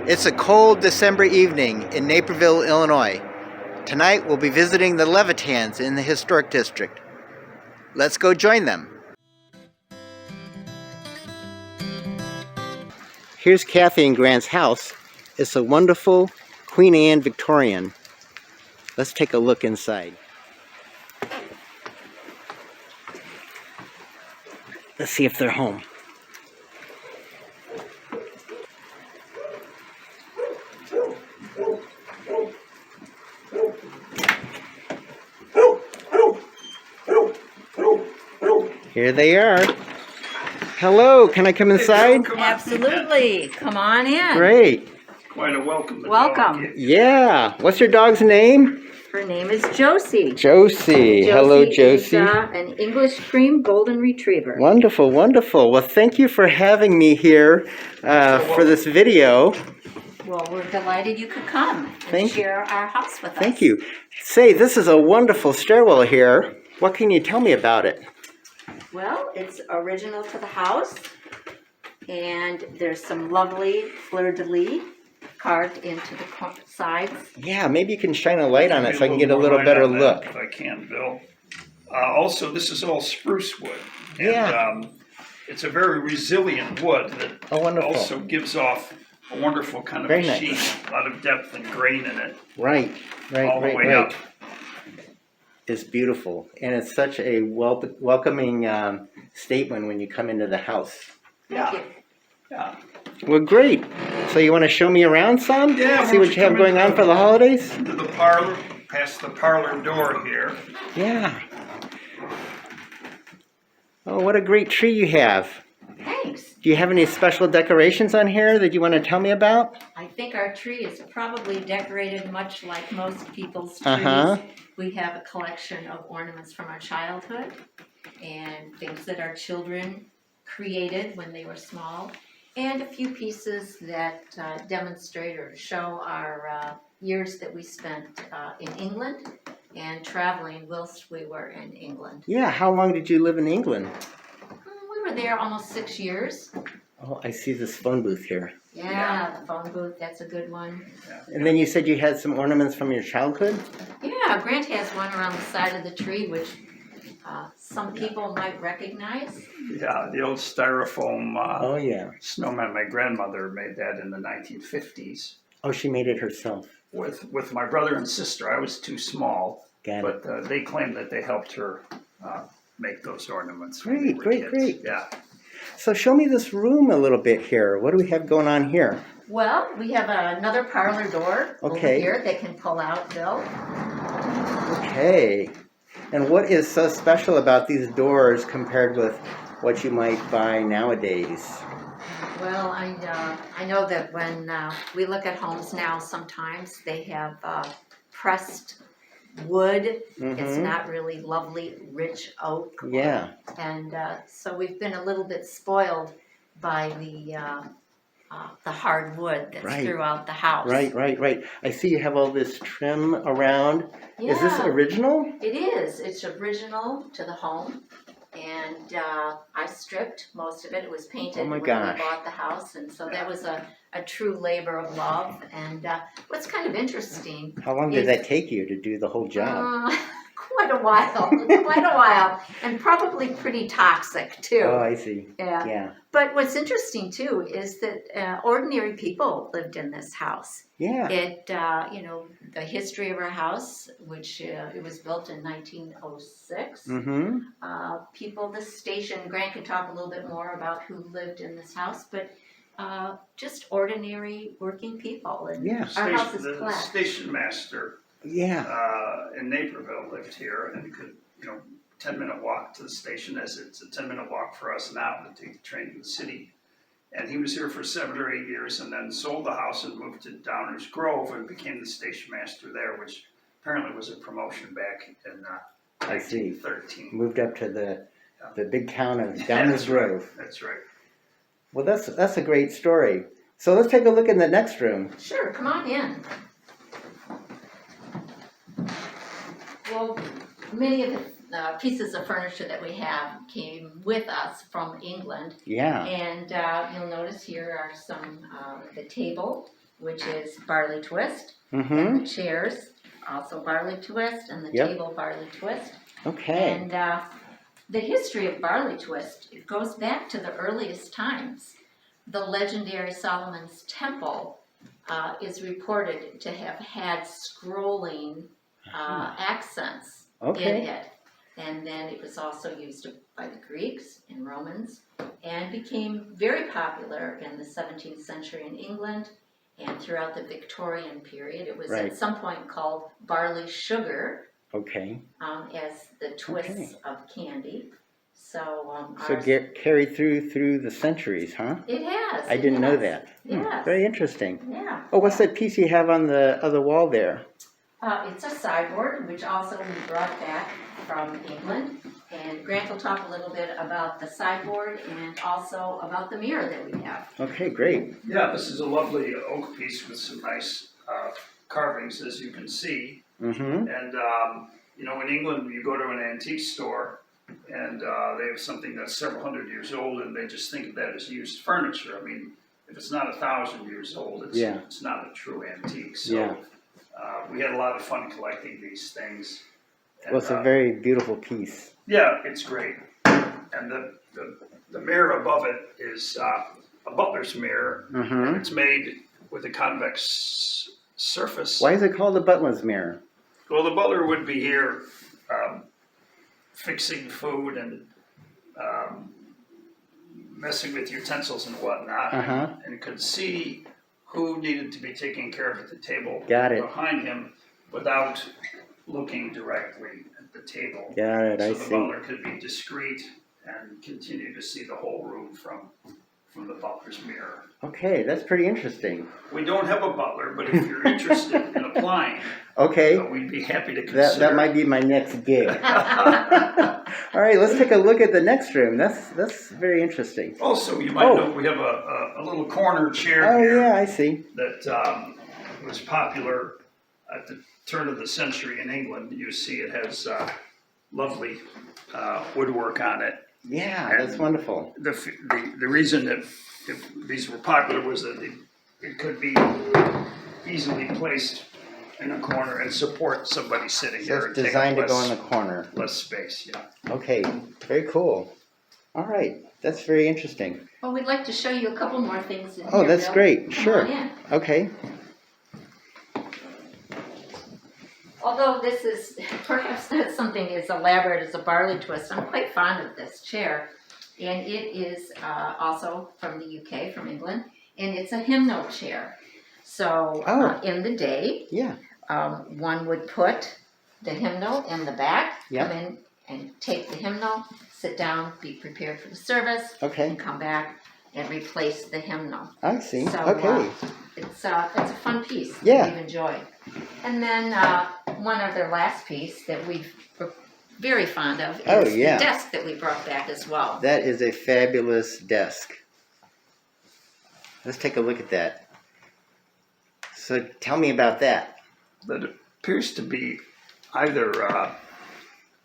It's a cold December evening in Naperville, Illinois. Tonight we'll be visiting the Levitans in the Historic District. Let's go join them. Here's Kathy and Grant's house. It's a wonderful Queen Anne Victorian. Let's take a look inside. Let's see if they're home. Here they are. Hello, can I come inside? Absolutely. Come on in. Great. Quite a welcome. Welcome. Yeah. What's your dog's name? Her name is Josie. Josie. Hello, Josie. Is, an English cream golden retriever. Wonderful, wonderful. Well, thank you for having me here for this video. Well, we're delighted you could come and share our house with us. Thank you. Say, this is a wonderful stairwell here. What can you tell me about it? Well, it's original to the house, and there's some lovely fleur-de-lis carved into the sides. Yeah, maybe you can shine a light on it so I can get a little better look. If I can, Bill. Also, this is all spruce wood. And, yeah. It's a very resilient wood that wonderful. Also gives off a wonderful kind of Very sheen, nice. a lot of depth and grain in it. Right, all the way up. It's beautiful, and it's such a welcoming statement when you come into the house. Thank you. Yeah. Well, great. So you want to show me around some? Yeah. See what you have going on for the holidays? Into the parlor, past the parlor door here. Yeah. Oh, what a great tree you have. Thanks. Do you have any special decorations on here that you want to tell me about? I think our tree is probably decorated much like most people's trees. We have a collection of ornaments from our childhood and things that our children created when they were small, and a few pieces that demonstrate or show our years that we spent in England and traveling whilst we were in England. Yeah, how long did you live in England? We were there almost 6 years. Oh, I see this phone booth here. Yeah, the phone booth, that's a good one. And then you said you had some ornaments from your childhood? Yeah, Grant has one around the side of the tree, which some people might recognize. Yeah, the old styrofoam oh, yeah. snowman. My grandmother made that in the 1950s. Oh, she made it herself. With my brother and sister. I was too small, but they claimed that they helped her make those ornaments. Great, great, great. Yeah. So show me this room a little bit here. What do we have going on here? Well, we have another parlor door over here that can pull out, Bill. Okay. And what is so special about these doors compared with what you might buy nowadays? Well, I know that when we look at homes now, sometimes they have pressed wood. It's not really lovely, rich oak. Yeah. And so we've been a little bit spoiled by the hard wood that's throughout the house. Right. I see you have all this trim around. Yeah. Is this original? It is. It's original to the home. And I stripped most of it. It was painted when we bought the house. And so that was a true labor of love. And what's kind of interesting. How long did that take you to do the whole job? Quite a while. And probably pretty toxic, too. Oh, I see. Yeah. But what's interesting, too, is that ordinary people lived in this house. Yeah. It, the history of our house, which it was built in 1906. People, this station, Grant could talk a little bit more about who lived in this house, but just ordinary working people. And our house is the station master. In Naperville lived here and could, 10-minute walk to the station, as it's a 10-minute walk for us now to take the train to the city. And he was here for 7 or 8 years and then sold the house and moved to Downers Grove and became the station master there, which apparently was a promotion back in 1913. Moved up to the big town of Downers Grove. That's right. Well, that's a great story. So let's take a look in the next room. Sure, come on in. Well, many of the pieces of furniture that we have came with us from England. Yeah. And you'll notice here are some, the table which is barley twist. Mm-hmm. And the chairs, also barley twist, and the Yep. table barley twist. Okay. And the history of barley twist, it goes back to the earliest times. The legendary Solomon's Temple is reported to have had scrolling accents Okay. in it. And then it was also used by the Greeks and Romans and became very popular in the 17th century in England and throughout the Victorian period. It was Right. at some point called barley sugar Okay. as the twists of candy. So, So ours, carried through the centuries, huh? it has. I it didn't know has. that. Yes. Very interesting. Yeah. Oh, what's that piece you have on the other wall there? It's a sideboard, which also we brought back from England. And Grant will talk a little bit about the sideboard and also about the mirror that we have. Okay, great. Yeah, this is a lovely oak piece with some nice carvings, as you can see. Mm-hmm. And, you know, in England, you go to an antique store and they have something that's several hundred years old and they just think of that as used furniture. I mean, if it's not 1,000 years old, it's not a true antique. So Yeah. we had a lot of fun collecting these things. And, Well, it's a very beautiful piece. yeah, it's great. And the mirror above it is a butler's mirror. Mm-hmm. And it's made with a convex surface. Why is it called the butler's mirror? Well, the butler would be here fixing food and messing with utensils and whatnot, Uh-huh. and could see who needed to be taken care of at the table Got it. behind him without looking directly at the table. Got it, I So the see. butler could be discreet and continue to see the whole room from the butler's mirror. Okay, that's pretty interesting. We don't have a butler, but if you're interested in applying, Okay, we'd be happy to consider. that might be my next gig. All right, let's take a look at the next room. That's very interesting. Also, you might Oh. know we have a little corner chair Oh here yeah, I see. that was popular at the turn of the century in England. You see it has lovely woodwork on it. Yeah, that's wonderful. The reason that these were popular was that it could be easily placed in a corner and support somebody sitting So there. it's and take up designed to go in less- the corner. Less space, yeah. Okay, very cool. All right, that's very interesting. Well, we'd like to show you a couple more things in Oh, here, that's Bill. great. Come Sure. on in. Okay. Although this is perhaps not something as elaborate as a barley twist, I'm quite fond of this chair. And it is also from the UK, from England, and it's a hymnal chair. So in the day, Yeah. one would put the hymnal in the back, Yep. come in and take the hymnal, sit down, be prepared for the service, Okay. and come back and replace the hymnal. I see. So, Okay. It's a fun piece Yeah. that we've enjoyed. And then one other last piece that we're very fond of is Oh, yeah. the desk that we brought back as well. That is a fabulous desk. Let's take a look at that. So tell me about that. That appears to be either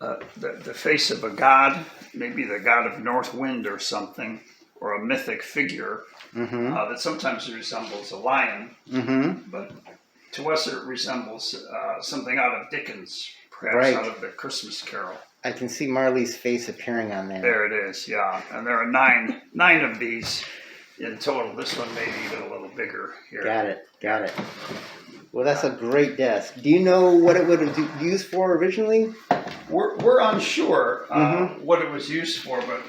the face of a god, maybe the god of North Wind or something, or a mythic figure Mm-hmm. that sometimes resembles a lion, Mm-hmm. but to us it resembles something out of Dickens, perhaps Right. out of the Christmas Carol. I can see Marley's face appearing on there. There it is, yeah. And there are nine of these in total. This one may be even a little bigger here. Got it. Got it. Well, that's a great desk. Do you know what it would have used for originally? We're unsure Mhm. what it was used for, but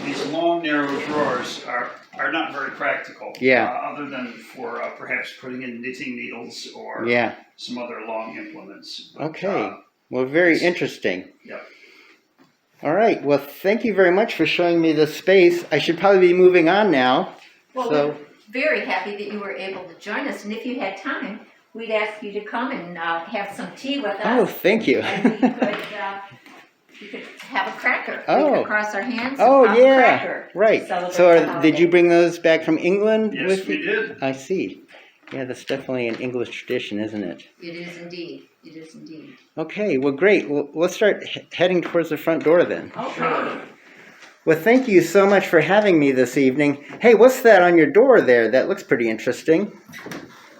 these long, narrow drawers are not very practical. Yeah. Other than for perhaps putting in knitting needles or Yeah. some other long implements. But, Okay. Well, very interesting. Yep. All right. Well, thank you very much for showing me the space. I should probably be moving on now. Well, So- we're very happy that you were able to join us, and if you had time, we'd ask you to come and have some tea with us. Oh, thank you. And we could have a cracker. We Oh. could cross our hands and Oh, pop a yeah. cracker. Right. Celebrate So, the did holiday. you bring those back from England Yes, with we you? did. I see. Yeah, that's definitely an English tradition, isn't it? It is indeed. It is indeed. Okay. Well, great. Well, let's start heading towards the front door then. Okay. Sure. Well, thank you so much for having me this evening. Hey, what's that on your door there? That looks pretty interesting.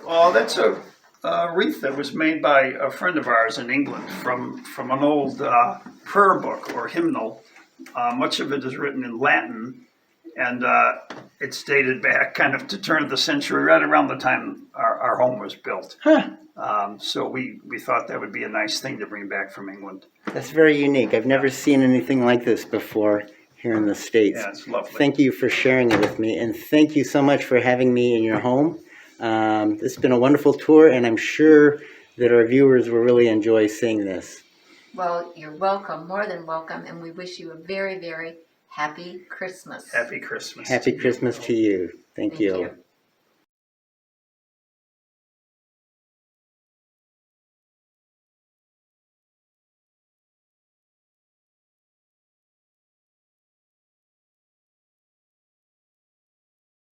Well, that's a wreath that was made by a friend of ours in England from an old prayer book or hymnal. Much of it is written in Latin, and it's dated back kind of to turn of the century, right around the time our home was built. Huh. So we thought that would be a nice thing to bring back from England. That's very unique. I've never seen anything like this before here in the States. Yeah, it's lovely. Thank you for sharing it with me, and thank you so much for having me in your home. This has been a wonderful tour, and I'm sure that our viewers will really enjoy seeing this. Well, you're welcome, more than welcome, and we wish you a very, very happy Christmas. Happy Christmas. Happy Christmas to you. Thank you.